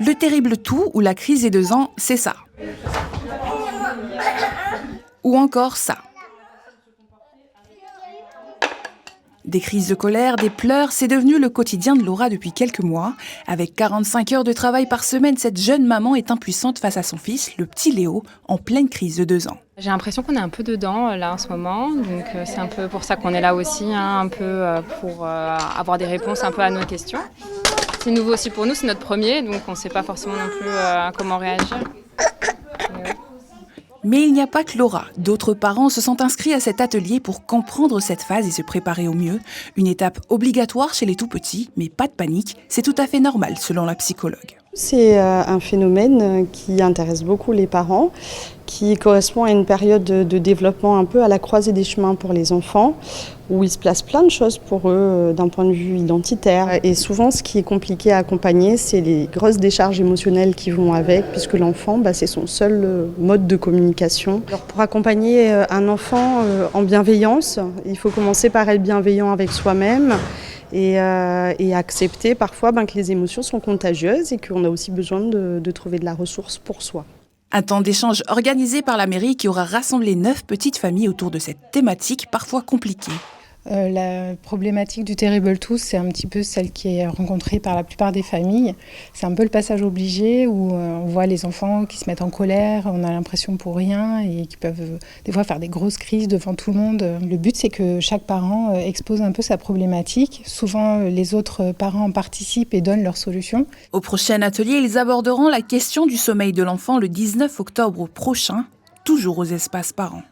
Le terrible tout ou la crise des 2 ans, c'est ça. Ou encore ça. Des crises de colère, des pleurs, c'est devenu le quotidien de Laura depuis quelques mois. Avec 45 heures de travail par semaine, cette jeune maman est impuissante face à son fils, le petit Léo, en pleine crise de 2 ans. J'ai l'impression qu'on est un peu dedans là en ce moment, donc c'est un peu pour ça qu'on est là aussi, un peu pour avoir des réponses un peu à nos questions. C'est nouveau aussi pour nous, c'est notre premier, donc on ne sait pas forcément non plus comment réagir. Mais il n'y a pas que Laura. D'autres parents se sont inscrits à cet atelier pour comprendre cette phase et se préparer au mieux. Une étape obligatoire chez les tout-petits, mais pas de panique, c'est tout à fait normal selon la psychologue. C'est un phénomène qui intéresse beaucoup les parents, qui correspond à une période de développement un peu à la croisée des chemins pour les enfants, où il se passe plein de choses pour eux d'un point de vue identitaire. Et souvent, ce qui est compliqué à accompagner, c'est les grosses décharges émotionnelles qui vont avec, puisque l'enfant, c'est son seul mode de communication. Alors, pour accompagner un enfant en bienveillance, il faut commencer par être bienveillant avec soi-même. Et accepter parfois que les émotions sont contagieuses et qu'on a aussi besoin de trouver de la ressource pour soi. Un temps d'échange organisé par la mairie qui aura rassemblé 9 petites familles autour de cette thématique parfois compliquée. La problématique du Terrible Two, c'est un petit peu celle qui est rencontrée par la plupart des familles. C'est un peu le passage obligé où on voit les enfants qui se mettent en colère, on a l'impression pour rien et qui peuvent des fois faire des grosses crises devant tout le monde. Le but, c'est que chaque parent expose un peu sa problématique. Souvent, les autres parents participent et donnent leurs solutions. Au prochain atelier, ils aborderont la question du sommeil de l'enfant le 19 octobre prochain, toujours aux espaces parents.